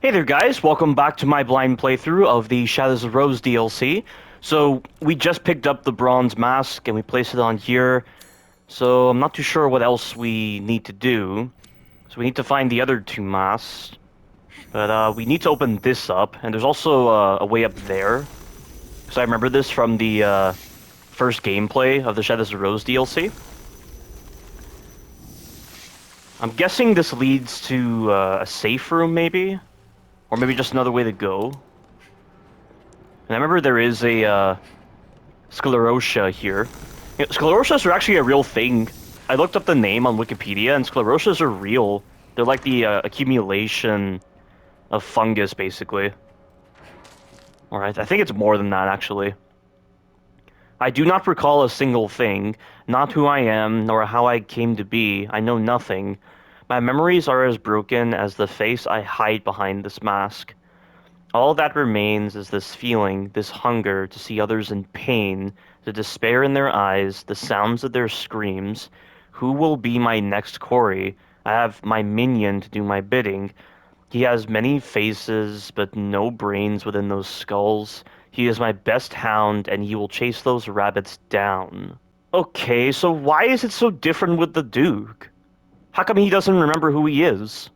Hey there guys, welcome back to my blind playthrough of the Shadows of Rose DLC. So, we just picked up the bronze mask and we placed it on here. So, I'm not too sure what else we need to do. So we need to find the other two masks. But we need to open this up, and there's also a way up there. So I remember this from the first gameplay of the Shadows of Rose DLC. I'm guessing this leads to a safe room, maybe? Or maybe just another way to go. And I remember there is a sclerotia here. You know, sclerosias are actually a real thing. I looked up the name on Wikipedia, and sclerosias are real. They're like the accumulation of fungus, basically. Alright, I think it's more than that, actually. I do not recall a single thing, not who I am, nor how I came to be. I know nothing. My memories are as broken as the face I hide behind this mask. All that remains is this feeling, this hunger to see others in pain, the despair in their eyes, the sounds of their screams. Who will be my next quarry? I have my minion to do my bidding. He has many faces, but no brains within those skulls. He is my best hound, and he will chase those rabbits down. Okay, so why is it so different with the Duke? How come he doesn't remember who he is?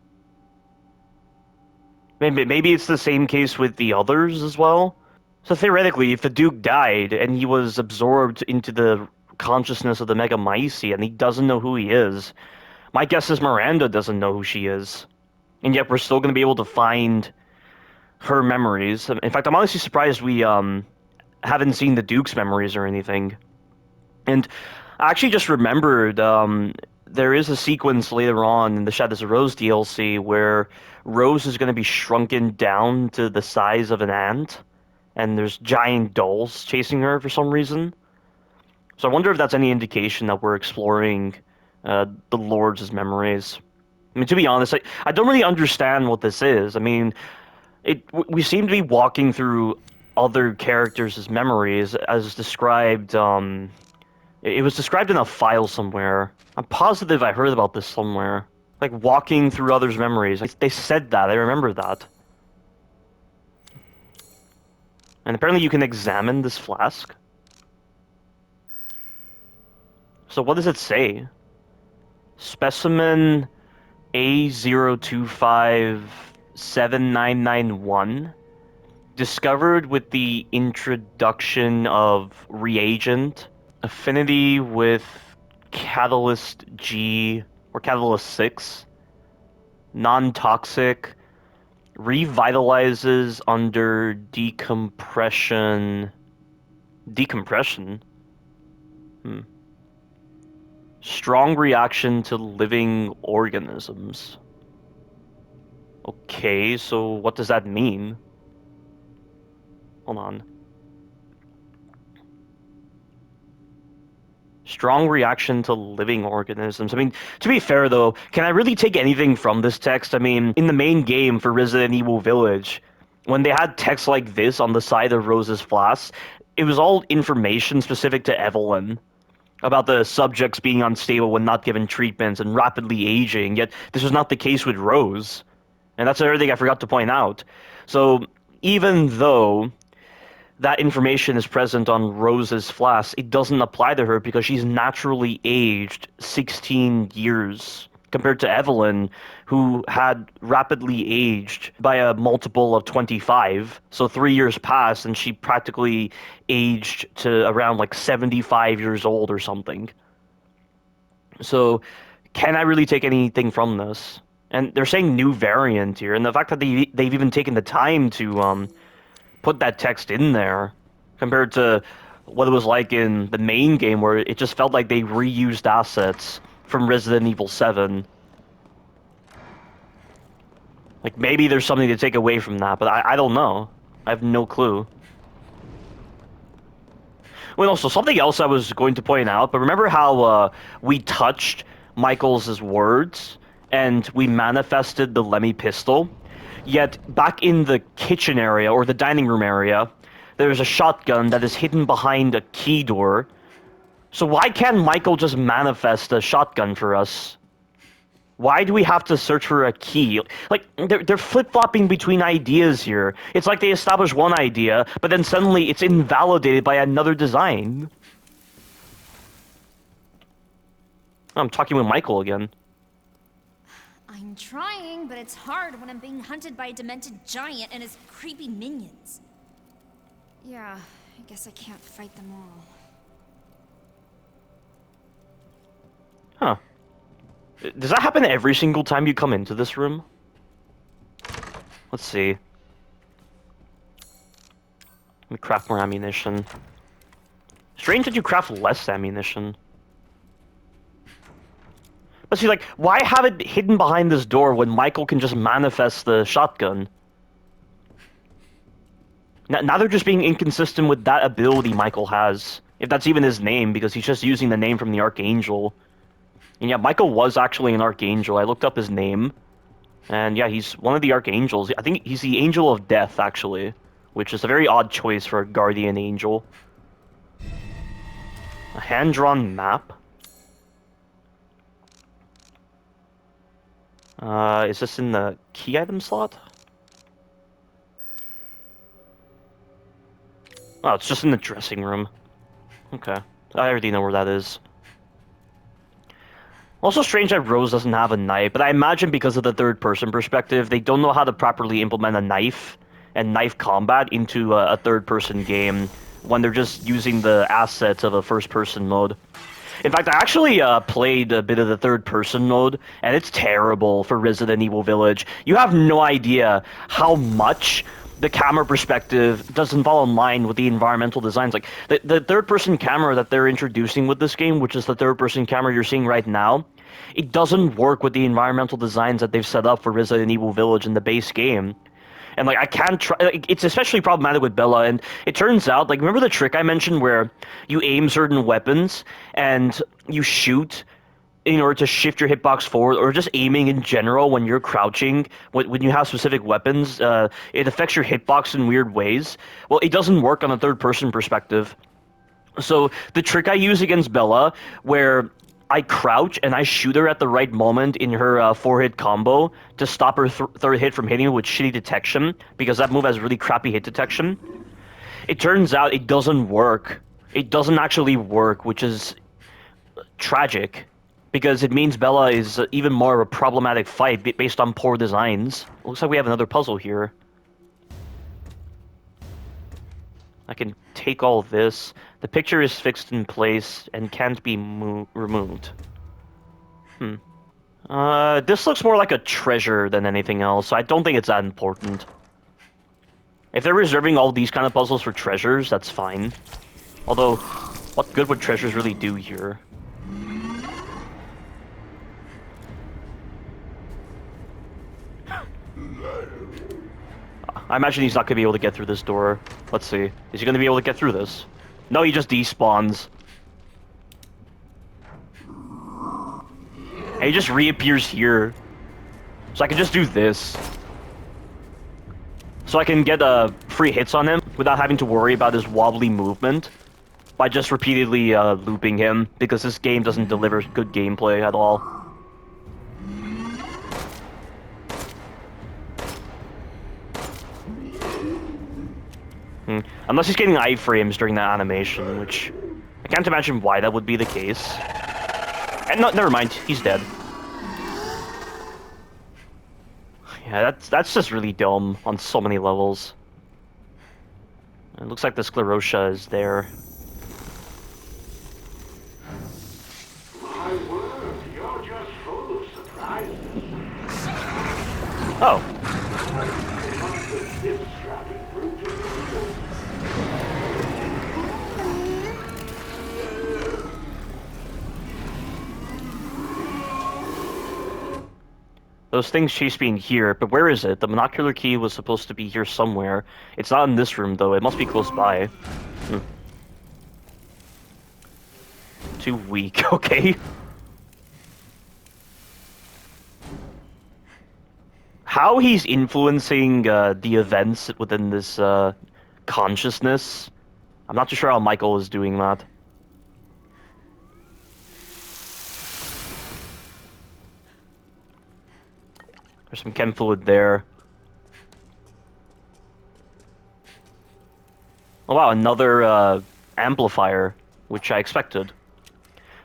Maybe it's the same case with the others as well? So theoretically, if the Duke died and he was absorbed into the consciousness of the Megamycete and he doesn't know who he is, my guess is Miranda doesn't know who she is. And yet we're still going to be able to find her memories. In fact, I'm honestly surprised we haven't seen the Duke's memories or anything. And I actually just remembered there is a sequence later on in the Shadows of Rose DLC where Rose is going to be shrunken down to the size of an ant, and there's giant dolls chasing her for some reason. So I wonder if that's any indication that we're exploring the Lord's memories. I mean, to be honest, I don't really understand what this is. I mean, we seem to be walking through other characters' memories as described. It was described in a file somewhere. I'm positive I heard about this somewhere. Like walking through others' memories. They said that. I remember that. And apparently you can examine this flask. So what does it say? Specimen A02579991, discovered with the introduction of reagent, affinity with catalyst G or catalyst 6, non-toxic, revitalizes under decompression. Decompression? Strong reaction to living organisms. Okay, so what does that mean? Hold on. Strong reaction to living organisms. I mean, to be fair though, can I really take anything from this text? I mean, in the main game for Resident Evil Village, when they had text like this on the side of Rose's flask, it was all information specific to Evelyn about the subjects being unstable when not given treatments and rapidly aging, yet this was not the case with Rose. And that's another thing I forgot to point out. So, even though that information is present on Rose's flask, it doesn't apply to her because she's naturally aged 16 years compared to Evelyn, who had rapidly aged by a multiple of 25. So 3 years passed and she practically aged to around like 75 years old or something. So can I really take anything from this? And they're saying new variant here, and the fact that they've even taken the time to put that text in there compared to what it was like in the main game where it just felt like they reused assets from Resident Evil 7. Like, maybe there's something to take away from that, but I don't know. I have no clue. Well, also, something else I was going to point out, but remember how we touched Michael's words, and we manifested the Lemmy pistol? Yet, back in the kitchen area, or the dining room area, there's a shotgun that is hidden behind a key door. So why can't Michael just manifest a shotgun for us? Why do we have to search for a key? Like, they're flip-flopping between ideas here. It's like they establish one idea, but then suddenly it's invalidated by another design. I'm talking with Michael again. I'm trying, but it's hard when I'm being hunted by a demented giant and his creepy minions. Yeah, I guess I can't fight them all. Huh. Does that happen every single time you come into this room? Let's see. Let me craft more ammunition. Strange that you craft less ammunition. But see, like, why have it hidden behind this door when Michael can just manifest the shotgun? Now they're just being inconsistent with that ability Michael has. If that's even his name, because he's just using the name from the Archangel. And yeah, Michael was actually an Archangel. I looked up his name. And yeah, he's one of the Archangels. I think he's the Angel of Death, actually. Which is a very odd choice for a Guardian Angel. A hand-drawn map? Is this in the key item slot? Oh, it's just in the dressing room. Okay. I already know where that is. Also strange that Rose doesn't have a knife, but I imagine because of the third-person perspective, they don't know how to properly implement a knife and knife combat into a third-person game when they're just using the assets of a first-person mode. In fact, I actually played a bit of the third-person mode, and it's terrible for Resident Evil Village. You have no idea how much the camera perspective doesn't fall in line with the environmental designs. Like, the third-person camera that they're introducing with this game, which is the third-person camera you're seeing right now, it doesn't work with the environmental designs that they've set up for Resident Evil Village in the base game. And, like, I can't try... Like, it's especially problematic with Bella, and it turns out, like, remember the trick I mentioned where you aim certain weapons and you shoot in order to shift your hitbox forward, or just aiming in general when you're crouching, when you have specific weapons, it affects your hitbox in weird ways? Well, it doesn't work on a third-person perspective. So, the trick I use against Bella, where I crouch and I shoot her at the right moment in her 4-hit combo to stop her third hit from hitting me with shitty detection, because that move has really crappy hit detection. It turns out it doesn't work. It doesn't actually work, which is tragic, because it means Bella is even more of a problematic fight based on poor designs. Looks like we have another puzzle here. I can take all this. The picture is fixed in place and can't be removed. This looks more like a treasure than anything else, so I don't think it's that important. If they're reserving all these kind of puzzles for treasures, that's fine. Although, what good would treasures really do here? I imagine he's not going to be able to get through this door. Let's see. Is he going to be able to get through this? No, he just despawns. And he just reappears here. So I can just do this. So I can get free hits on him without having to worry about his wobbly movement by just repeatedly looping him, because this game doesn't deliver good gameplay at all. Unless he's getting iframes during that animation, which I can't imagine why that would be the case. And no, never mind, he's dead. Yeah, that's just really dumb on so many levels. It looks like the Sclerotia is there. My word, you're just full of surprises. Oh. Those things chase me in here, but where is it? The monocular key was supposed to be here somewhere. It's not in this room, though. It must be close by. Too weak, okay. How he's influencing the events within this consciousness, I'm not too sure how Michael is doing that. There's some chem fluid there. Oh wow, another amplifier, which I expected.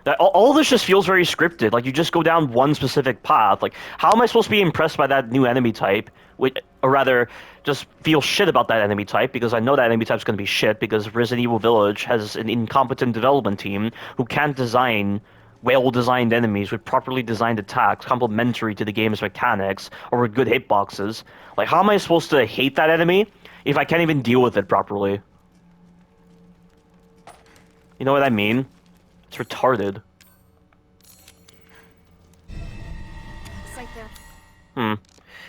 That all this just feels very scripted. Like you just go down one specific path. Like how am I supposed to be impressed by that new enemy type? Or rather, just feel shit about that enemy type because I know that enemy type's going to be shit because Resident Evil Village has an incompetent development team who can't design well-designed enemies with properly designed attacks complementary to the game's mechanics or with good hitboxes. Like how am I supposed to hate that enemy if I can't even deal with it properly? You know what I mean? It's retarded. Looks like they're...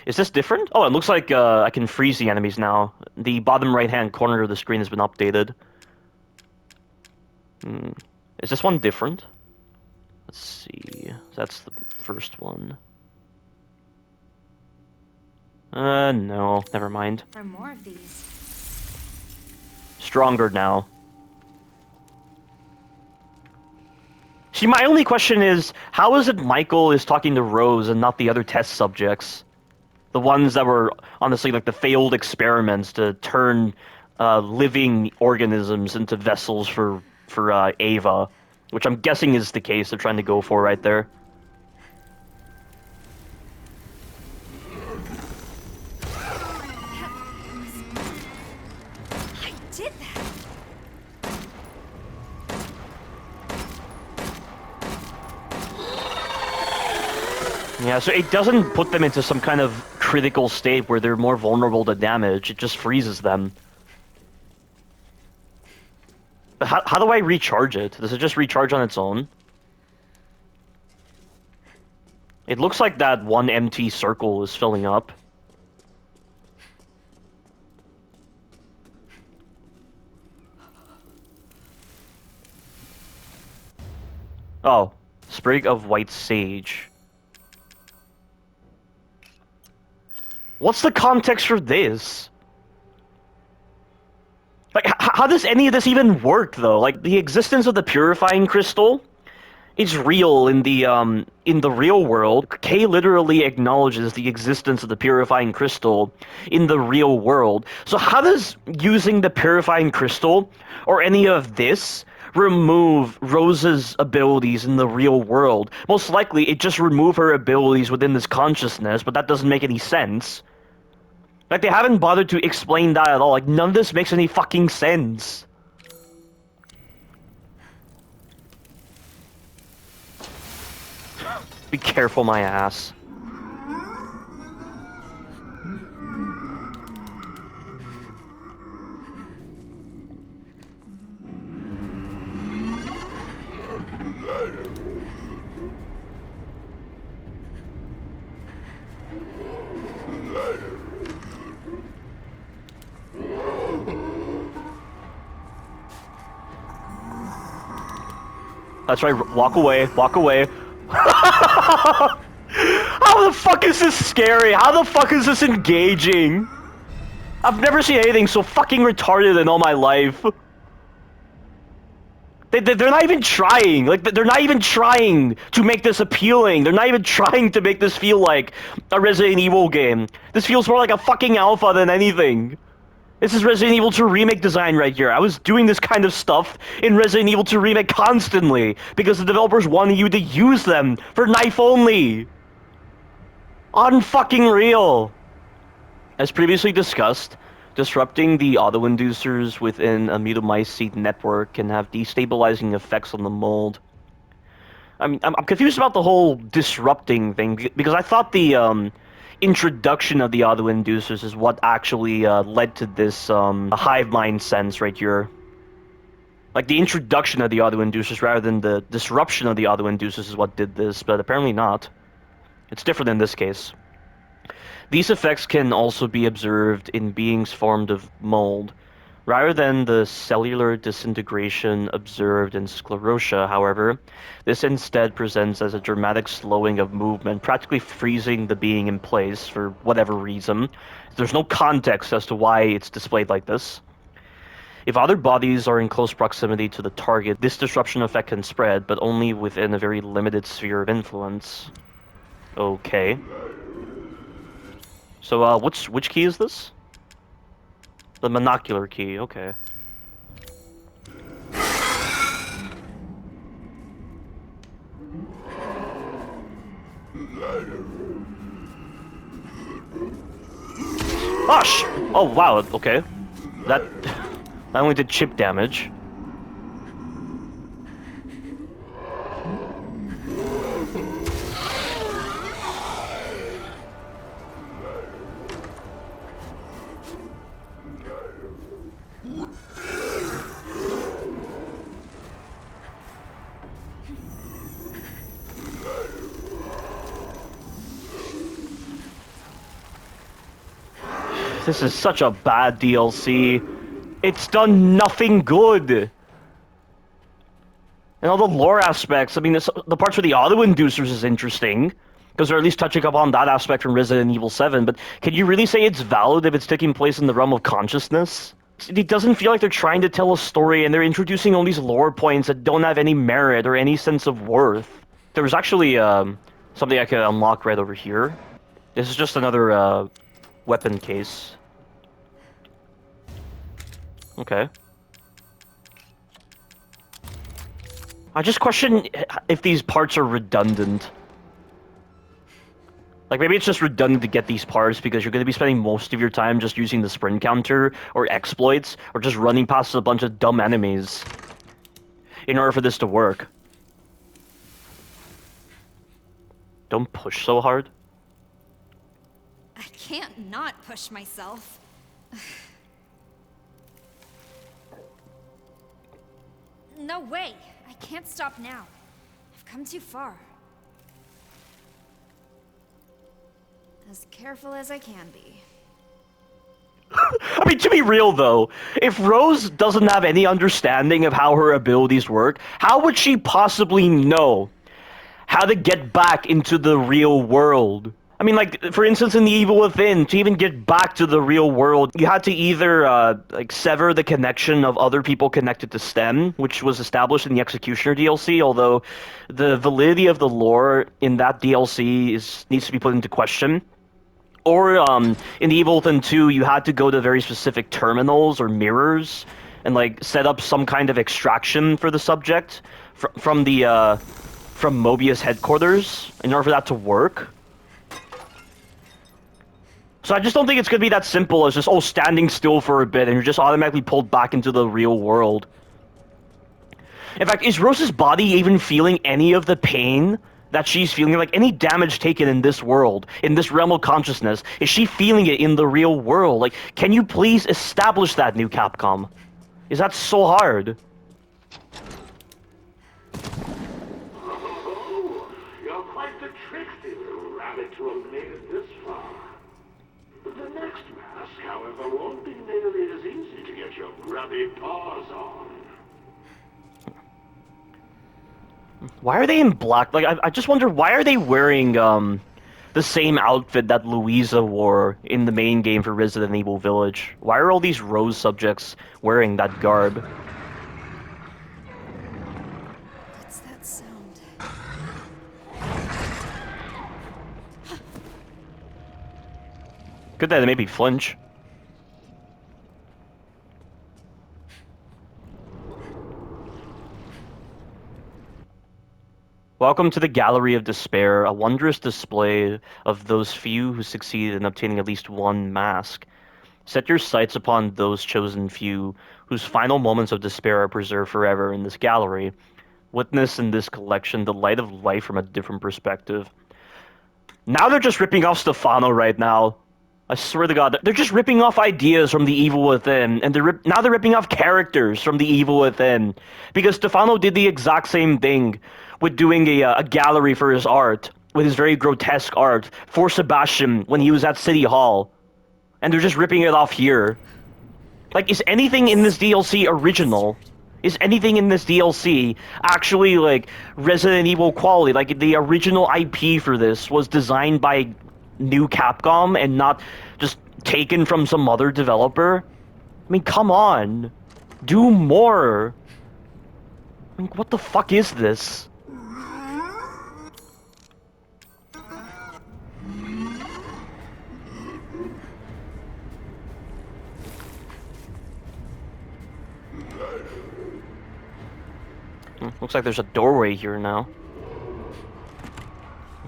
Is this different? Oh, it looks like I can freeze the enemies now. The bottom right-hand corner of the screen has been updated. Is this one different? Let's see. That's the first one. No. Never mind. There are more of these. Stronger now. See, my only question is, how is it Michael is talking to Rose and not the other test subjects? The ones that were, honestly, like the failed experiments to turn living organisms into vessels for Ava, which I'm guessing is the case they're trying to go for right there. I did that! Yeah, so it doesn't put them into some kind of critical state where they're more vulnerable to damage, it just freezes them. But how do I recharge it? Does it just recharge on its own? It looks like that one empty circle is filling up. Oh, sprig of white sage. What's the context for this? Like, how does any of this even work, though? Like, the existence of the purifying crystal is real in the real world. Kay literally acknowledges the existence of the purifying crystal in the real world. So how does using the purifying crystal, or any of this, remove Rose's abilities in the real world? Most likely, it just remove her abilities within this consciousness, but that doesn't make any sense. Like, they haven't bothered to explain that at all. Like, none of this makes any fucking sense. Be careful, my ass. That's right, walk away, walk away. How the fuck is this scary? How the fuck is this engaging? I've never seen anything so fucking retarded in all my life. They're not even trying. Like, they're not even trying to make this appealing. They're not even trying to make this feel like a Resident Evil game. This feels more like a fucking alpha than anything. This is Resident Evil 2 Remake design right here. I was doing this kind of stuff in Resident Evil 2 Remake constantly because the developers wanted you to use them for knife only. Unfucking real. As previously discussed, disrupting the autoinducers within a mutamycete network can have destabilizing effects on the mold. I mean, I'm confused about the whole disrupting thing because I thought the introduction of the autoinducers is what actually led to this hive mind sense right here. Like, the introduction of the autoinducers rather than the disruption of the autoinducers is what did this, but apparently not. It's different in this case. These effects can also be observed in beings formed of mold. Rather than the cellular disintegration observed in sclerotia, however, this instead presents as a dramatic slowing of movement, practically freezing the being in place for whatever reason. There's no context as to why it's displayed like this. If other bodies are in close proximity to the target, this disruption effect can spread, but only within a very limited sphere of influence. Okay. So, which key is this? The monocular key, okay. Gosh! Oh, wow, okay. That only did chip damage. This is such a bad DLC. It's done nothing good. And all the lore aspects, I mean, the parts where the auto-inducers is interesting, because they're at least touching upon that aspect from Resident Evil 7, but can you really say it's valid if it's taking place in the realm of consciousness? It doesn't feel like they're trying to tell a story, and they're introducing all these lore points that don't have any merit or any sense of worth. There was actually something I could unlock right over here. This is just another weapon case. Okay. I just question if these parts are redundant. Like, maybe it's just redundant to get these parts because you're going to be spending most of your time just using the sprint counter or exploits or just running past a bunch of dumb enemies in order for this to work. Don't push so hard. I can't not push myself. No way! I can't stop now. I've come too far. As careful as I can be. I mean, to be real though, if Rose doesn't have any understanding of how her abilities work, how would she possibly know how to get back into the real world? I mean, like, for instance, in The Evil Within, to even get back to the real world, you had to either, like, sever the connection of other people connected to STEM, which was established in the Executioner DLC, although the validity of the lore in that DLC needs to be put into question. Or, in The Evil Within 2, you had to go to very specific terminals or mirrors and, like, set up some kind of extraction for the subject from Mobius headquarters in order for that to work. So I just don't think it's going to be that simple as just, oh, standing still for a bit and you're just automatically pulled back into the real world. In fact, is Rose's body even feeling any of the pain that she's feeling? Like, any damage taken in this world, in this realm of consciousness, is she feeling it in the real world? Like, can you please establish that, new Capcom? Is that so hard? Oh, you're quite the tricksy little rabbit to have made it this far. The next mask, however, won't be nearly as easy to get your grubby paws on. Why are they in black? Like, I just wonder, why are they wearing, the same outfit that Louisa wore in the main game for Resident Evil Village? Why are all these Rose subjects wearing that garb? What's that sound? Good that it made me flinch. Welcome to the Gallery of Despair, a wondrous display of those few who succeed in obtaining at least one mask. Set your sights upon those chosen few, whose final moments of despair are preserved forever in this gallery. Witness in this collection the light of life from a different perspective. Now they're just ripping off Stefano right now. I swear to God, they're just ripping off ideas from The Evil Within, and now they're ripping off characters from The Evil Within. Because Stefano did the exact same thing with doing a gallery for his art, with his very grotesque art, for Sebastian when he was at City Hall. And they're just ripping it off here. Like, is anything in this DLC original? Is anything in this DLC actually, like, Resident Evil quality? Like, the original IP for this was designed by new Capcom and not just taken from some other developer? I mean, come on. Do more. I mean, what the fuck is this? Looks like there's a doorway here now.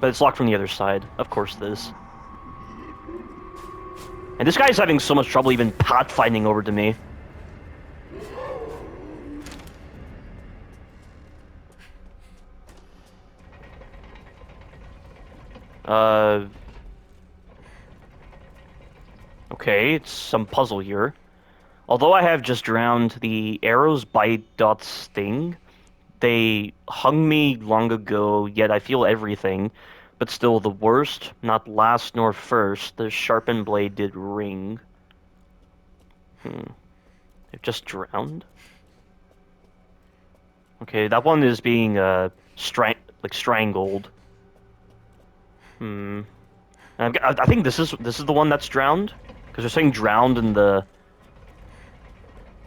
But it's locked from the other side. Of course it is. And this guy's having so much trouble even pathfinding over to me. Okay, it's some puzzle here. Although I have just drowned, the arrows bite dot sting. They hung me long ago, yet I feel everything. But still, the worst, not last nor first, the sharpened blade did ring. They've just drowned? Okay, that one is being, strangled. I think this is the one that's drowned? Because they're saying drowned in the...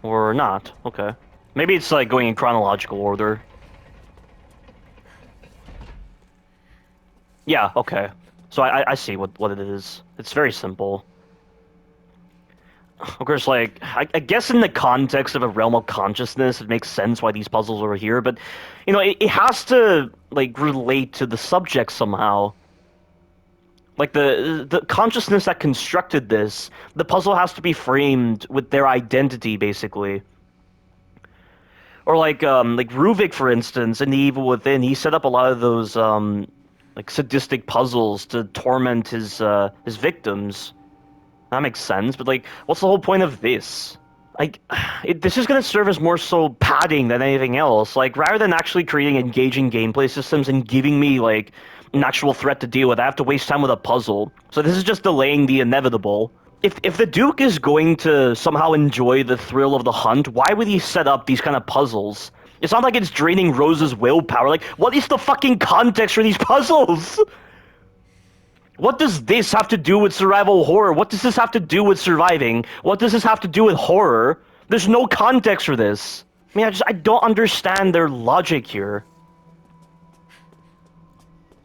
Or not. Okay. Maybe it's, like, going in chronological order. Yeah, okay. So I see what it is. It's very simple. Of course, like, I guess in the context of a realm of consciousness, it makes sense why these puzzles are here, but, you know, it has to, like, relate to the subject somehow. Like, the consciousness that constructed this, the puzzle has to be framed with their identity, basically. Or like Ruvik, for instance, in The Evil Within, he set up a lot of those, like, sadistic puzzles to torment his victims. That makes sense, but, like, what's the whole point of this? Like, this is gonna serve as more so padding than anything else. Like, rather than actually creating engaging gameplay systems and giving me, like, an actual threat to deal with, I have to waste time with a puzzle. So this is just delaying the inevitable. If the Duke is going to somehow enjoy the thrill of the hunt, why would he set up these kind of puzzles? It's not like it's draining Rose's willpower. Like, what is the fucking context for these puzzles? What does this have to do with survival horror? What does this have to do with surviving? What does this have to do with horror? There's no context for this. I mean, I don't understand their logic here.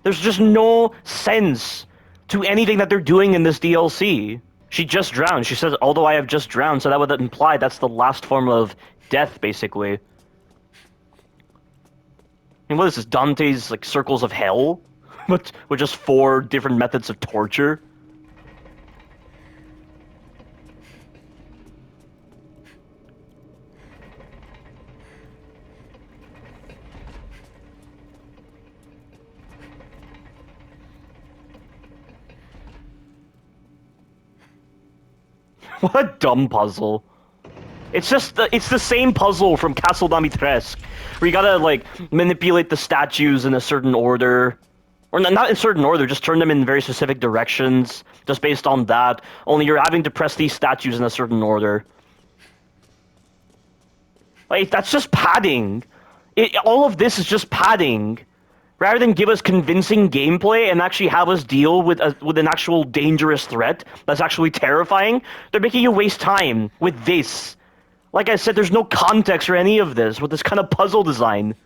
There's just no sense to anything that they're doing in this DLC. She just drowned. She says, although I have just drowned, so that would imply that's the last form of death, basically. And what is this, Dante's, like, Circles of Hell? But with just 4 different methods of torture? What a dumb puzzle. It's just it's the same puzzle from Castle Dimitrescu, where you gotta, like, manipulate the statues in a certain order. Or not in certain order, just turn them in very specific directions, just based on that. Only you're having to press these statues in a certain order. Like, that's just padding. All of this is just padding. Rather than give us convincing gameplay and actually have us deal with an actual dangerous threat that's actually terrifying, they're making you waste time with this. Like I said, there's no context for any of this with this kind of puzzle design.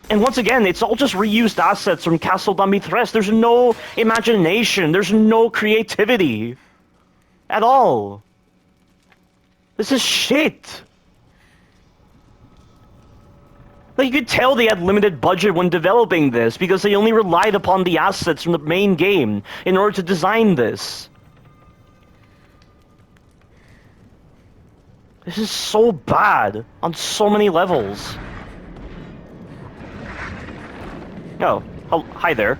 And once again, it's all just reused assets from Castle Dimitrescu. There's no imagination. There's no creativity. At all. This is shit. Like, you could tell they had limited budget when developing this, because they only relied upon the assets from the main game in order to design this. This is so bad on so many levels. Oh, hi there.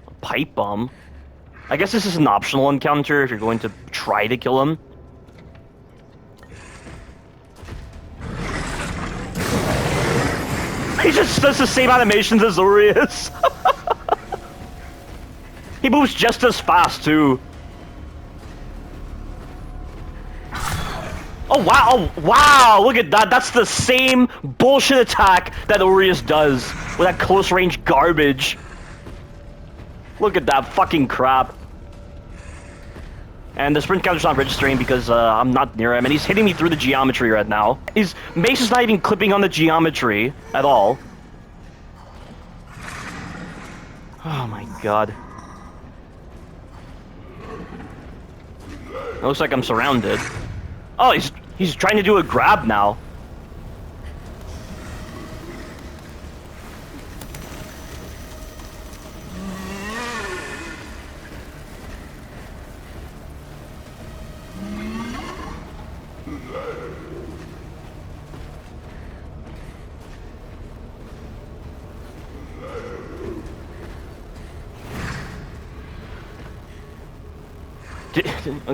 A pipe bomb? I guess this is an optional encounter if you're going to try to kill him. He just does the same animations as Urias. He moves just as fast, too. Oh, wow. Wow, look at that. That's the same bullshit attack that Urias does with that close-range garbage. Look at that fucking crap. And the sprint counter's not registering because I'm not near him, and he's hitting me through the geometry right now. His mace is not even clipping on the geometry at all. Oh my god. It looks like I'm surrounded. Oh, he's trying to do a grab now.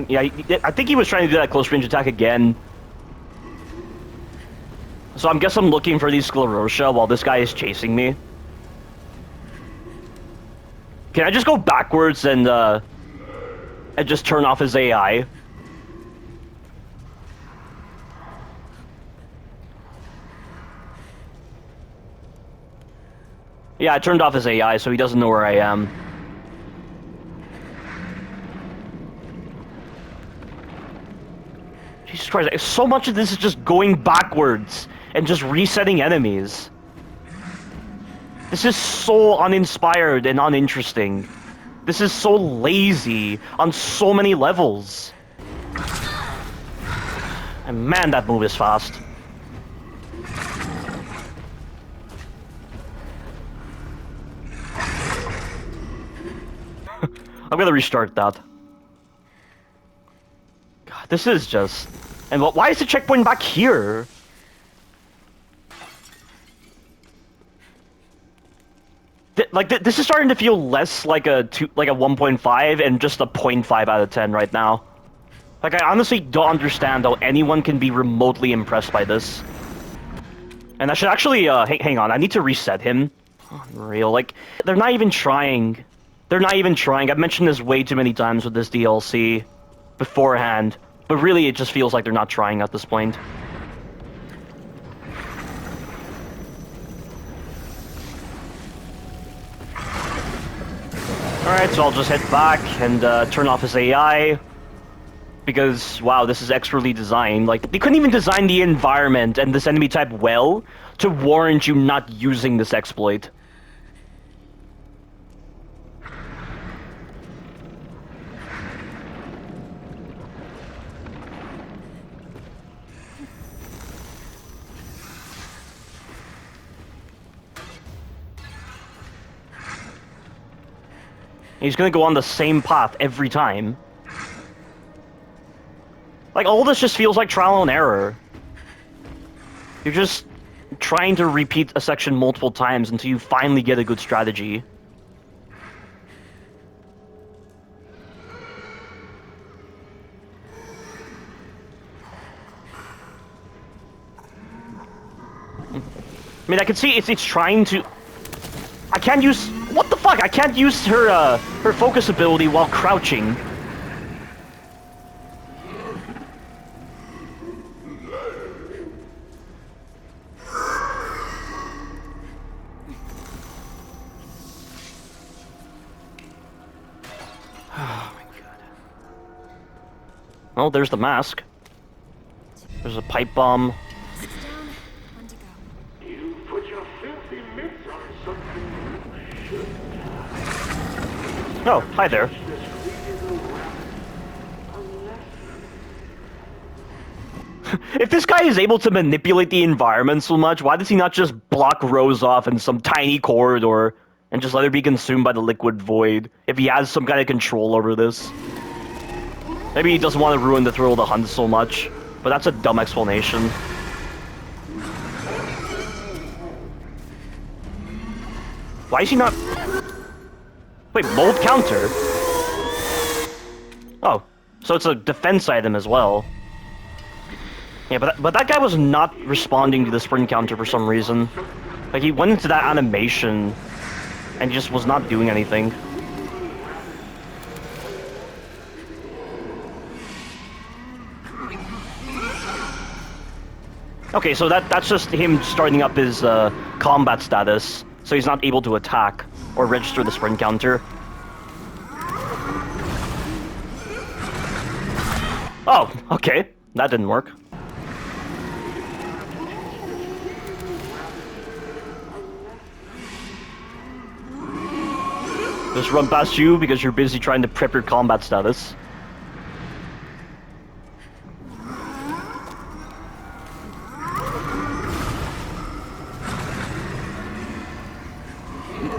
Yeah, I think he was trying to do that close range attack again. So I guess I'm looking for these Sclerotia while this guy is chasing me. Can I just go backwards and just turn off his AI? Yeah, I turned off his AI so he doesn't know where I am. Jesus Christ, so much of this is just going backwards and just resetting enemies. This is so uninspired and uninteresting. This is so lazy on so many levels. And man, that move is fast. I'm gonna restart that. God, this is just... And why is the checkpoint back here? This is starting to feel less like a 1.5 and just a 0.5 out of 10 right now. Like, I honestly don't understand how anyone can be remotely impressed by this. And I should actually, hang on, I need to reset him. Unreal, like, they're not even trying. They're not even trying. I've mentioned this way too many times with this DLC beforehand. But really, it just feels like they're not trying at this point. Alright, so I'll just head back and turn off his AI. Because, wow, this is expertly designed. Like, they couldn't even design the environment and this enemy type well to warrant you not using this exploit. He's gonna go on the same path every time. Like, all this just feels like trial and error. You're just trying to repeat a section multiple times until you finally get a good strategy. I mean, I can see it's trying to... I can't use... What the fuck? I can't use her, her focus ability while crouching. Oh my god. Oh, there's the mask. There's a pipe bomb. You put your filthy mitts on something you shouldn't. Oh, hi there. If this guy is able to manipulate the environment so much, why does he not just block Rose off in some tiny corridor and just let her be consumed by the liquid void if he has some kind of control over this? Maybe he doesn't want to ruin the thrill of the hunt so much, but that's a dumb explanation. Why is he not... Wait, mold counter? Oh, so it's a defense item as well. Yeah, but that guy was not responding to the sprint counter for some reason. Like, he went into that animation and he just was not doing anything. Okay, so that's just him starting up his combat status, so he's not able to attack or register the sprint counter. Oh, okay. That didn't work. Just run past you because you're busy trying to prep your combat status.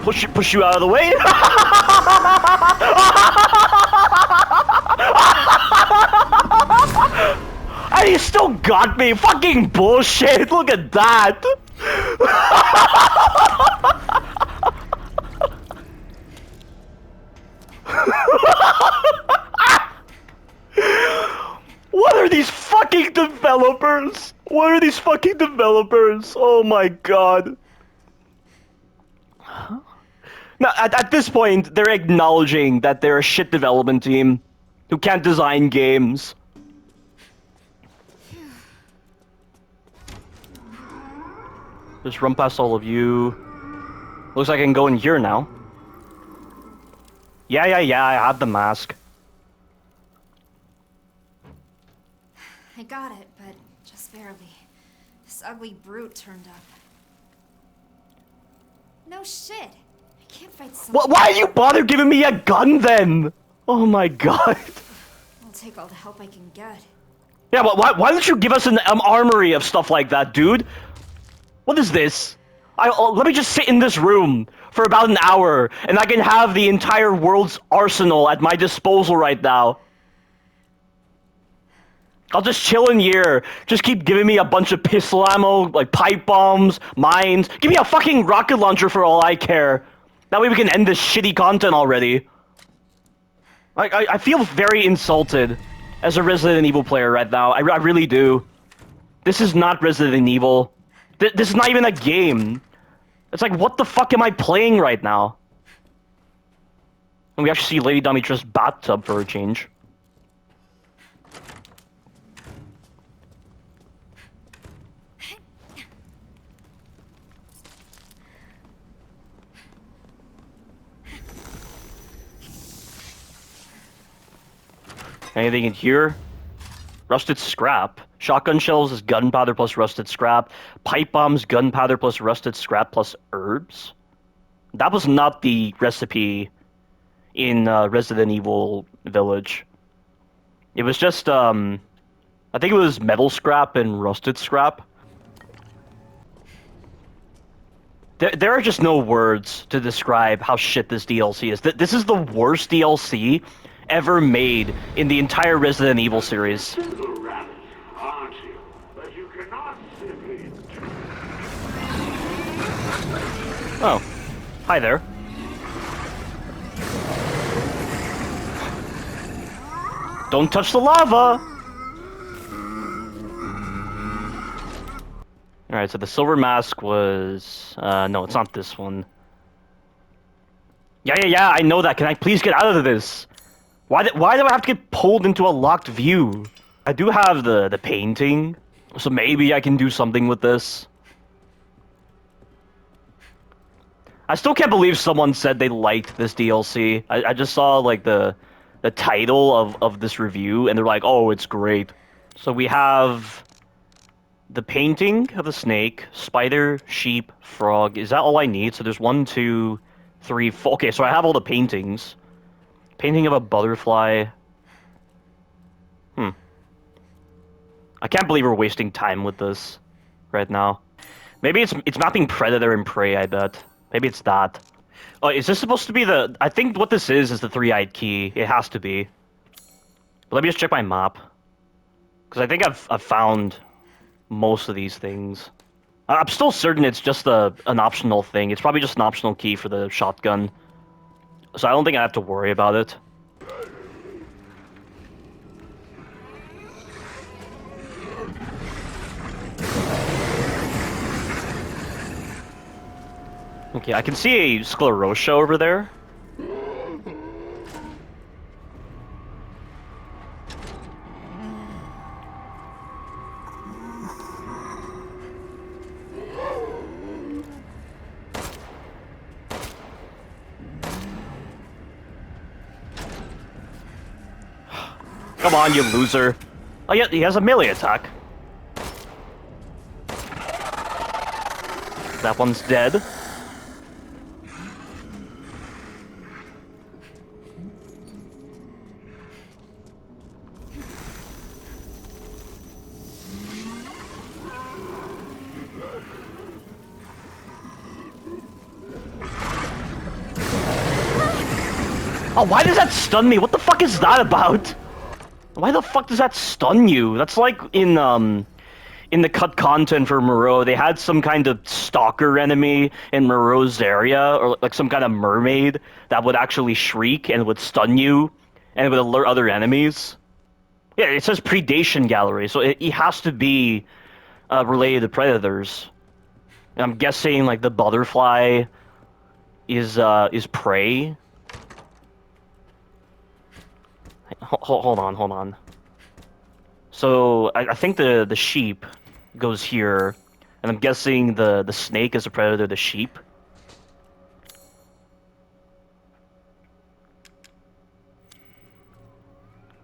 Push you out of the way. And he still got me. Fucking bullshit. Look at that. What are these fucking developers? What are these fucking developers? Oh my god. Now, at this point, they're acknowledging that they're a shit development team who can't design games. Just run past all of you. Looks like I can go in here now. Yeah, I have the mask. I got it, but just barely. This ugly brute turned up. No shit. I can't fight someone. Why do you bother giving me a gun then? Oh my god. I'll take all the help I can get. Yeah, but why don't you give us an armory of stuff like that, dude? What is this? Let me just sit in this room for about an hour, and I can have the entire world's arsenal at my disposal right now. I'll just chill in here. Just keep giving me a bunch of pistol ammo, like pipe bombs, mines. Give me a fucking rocket launcher for all I care. That way we can end this shitty content already. I feel very insulted as a Resident Evil player right now. I really do. This is not Resident Evil. This is not even a game. It's like, what the fuck am I playing right now? And we actually see Lady Dimitrescu's bathtub for a change. Anything in here? Rusted scrap. Shotgun shells is gunpowder plus rusted scrap. Pipe bombs, gunpowder plus rusted scrap plus herbs. That was not the recipe in Resident Evil Village. It was just, I think it was metal scrap and rusted scrap. There are just no words to describe how shit this DLC is. This is the worst DLC ever made in the entire Resident Evil series. Simple rabbit, aren't you? But you cannot simply... Oh. Hi there. Don't touch the lava! Alright, so the silver mask was... no, it's not this one. Yeah, I know that. Can I please get out of this? Why do I have to get pulled into a locked view? I do have the painting, so maybe I can do something with this. I still can't believe someone said they liked this DLC. I just saw, like, the title of this review, and they're like, oh, it's great. So we have the painting of a snake, spider, sheep, frog. Is that all I need? So there's 1, 2, 3, 4. Okay, so I have all the paintings. Painting of a butterfly. I can't believe we're wasting time with this right now. Maybe it's mapping predator and prey, I bet. Maybe it's that. Oh, is this supposed to be the... I think what this is the three-eyed key. It has to be. But let me just check my map. Because I think I've found most of these things. I'm still certain it's just an optional thing. It's probably just an optional key for the shotgun. So I don't think I have to worry about it. Okay, I can see a Sclerotia over there. Come on, you loser. Oh yeah, he has a melee attack. That one's dead. Oh, why does that stun me? What the fuck is that about? Why the fuck does that stun you? That's like in the cut content for Moreau, they had some kind of stalker enemy in Moreau's area, or like some kind of mermaid that would actually shriek and would stun you, and it would alert other enemies. Yeah, it says predation gallery, so it has to be related to predators. And I'm guessing like the butterfly is prey. Hold on. So I think the sheep goes here, and I'm guessing the snake is a predator, the sheep.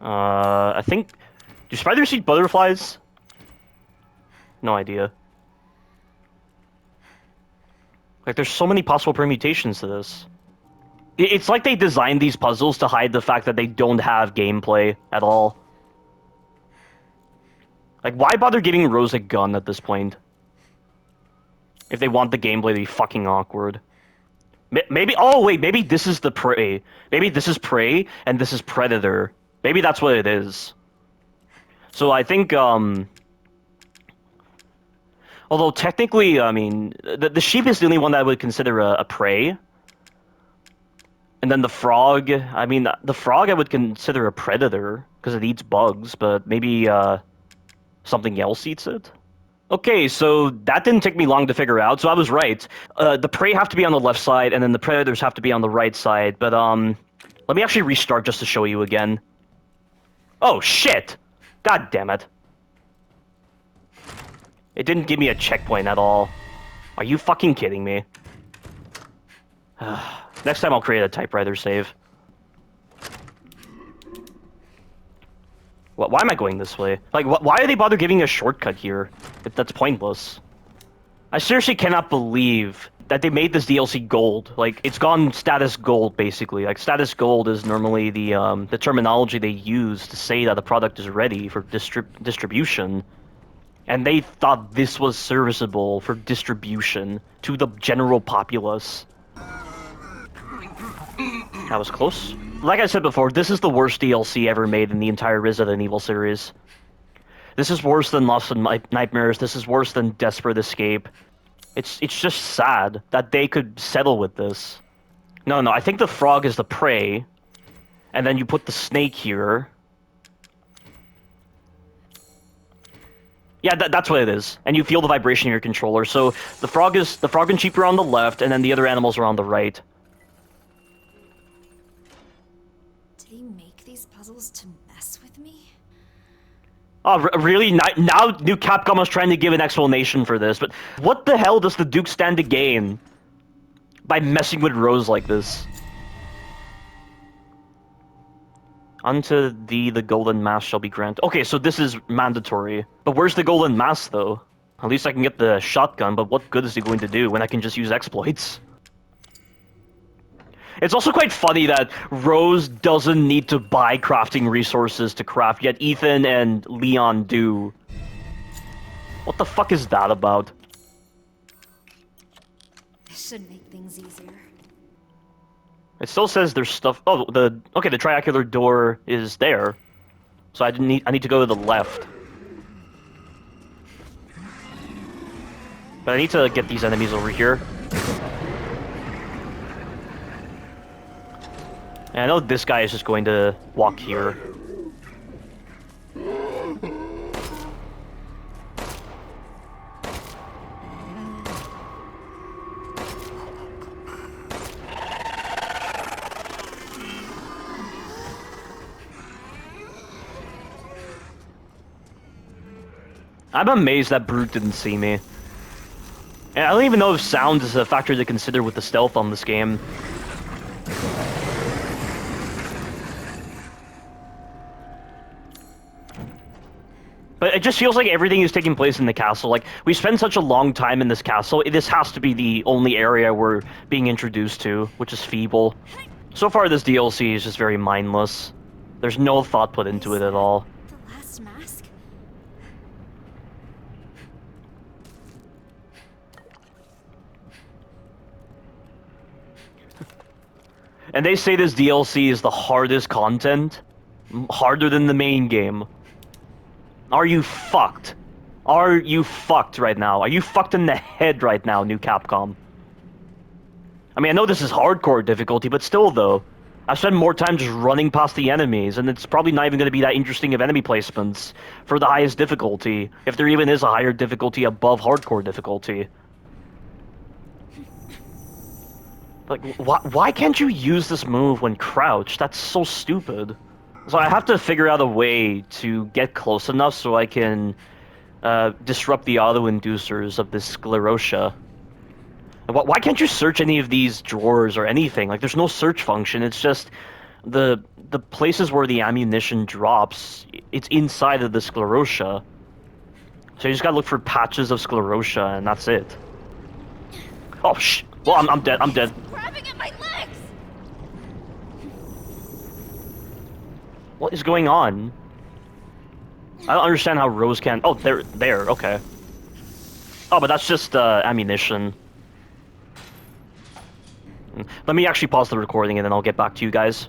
I think... Do spiders eat butterflies? No idea. Like, there's so many possible permutations to this. It's like they designed these puzzles to hide the fact that they don't have gameplay at all. Like, why bother giving Rose a gun at this point? If they want the gameplay to be fucking awkward. Maybe... Oh, wait, maybe this is the prey. Maybe this is prey, and this is predator. Maybe that's what it is. So I think, although technically, I mean, the sheep is the only one that I would consider a prey. And then the frog, I mean, the frog I would consider a predator, because it eats bugs, but maybe, something else eats it? Okay, so that didn't take me long to figure out, so I was right. The prey have to be on the left side, and then the predators have to be on the right side, but, let me actually restart just to show you again. Oh, shit! God damn it. It didn't give me a checkpoint at all. Are you fucking kidding me? Next time I'll create a typewriter save. Why am I going this way? Like, why do they bother giving a shortcut here? That's pointless. I seriously cannot believe that they made this DLC gold. Like, it's gone status gold, basically. Like, status gold is normally the terminology they use to say that the product is ready for distribution. And they thought this was serviceable for distribution to the general populace. That was close. Like I said before, this is the worst DLC ever made in the entire Resident Evil series. This is worse than Lost in Nightmares. This is worse than Desperate Escape. It's just sad that they could settle with this. No, I think the frog is the prey. And then you put the snake here. Yeah, that's what it is. And you feel the vibration in your controller. So the frog and sheep are on the left, and then the other animals are on the right. Did he make these puzzles to mess with me? Oh, really? Now new Capcom was trying to give an explanation for this, but what the hell does the Duke stand to gain by messing with Rose like this? Unto thee the golden mask shall be granted. Okay, so this is mandatory. But where's the golden mask, though? At least I can get the shotgun, but what good is it going to do when I can just use exploits? It's also quite funny that Rose doesn't need to buy crafting resources to craft, yet Ethan and Leon do. What the fuck is that about? This should make things easier. It still says there's stuff... Oh, the triangular door is there. So I need to go to the left. But I need to get these enemies over here. And I know this guy is just going to walk here. I'm amazed that Brute didn't see me. And I don't even know if sound is a factor to consider with the stealth on this game. But it just feels like everything is taking place in the castle. Like, we spend such a long time in this castle, this has to be the only area we're being introduced to, which is feeble. So far, this DLC is just very mindless. There's no thought put into it at all. The last mask? And they say this DLC is the hardest content? Harder than the main game. Are you fucked? Are you fucked right now? Are you fucked in the head right now, new Capcom? I mean, I know this is hardcore difficulty, but still, though. I've spent more time just running past the enemies, and it's probably not even going to be that interesting of enemy placements for the highest difficulty, if there even is a higher difficulty above hardcore difficulty. Like, why can't you use this move when crouched? That's so stupid. So I have to figure out a way to get close enough so I can disrupt the auto-inducers of this sclerotia. Why can't you search any of these drawers or anything? Like, there's no search function. It's just the places where the ammunition drops, it's inside of the sclerotia. So you just gotta look for patches of sclerotia, and that's it. Oh, shh. Well, I'm dead. I'm dead. Grabbing at my legs! What is going on? I don't understand how Rose can... Oh, there, okay. Oh, but that's just, ammunition. Let me actually pause the recording and then I'll get back to you guys.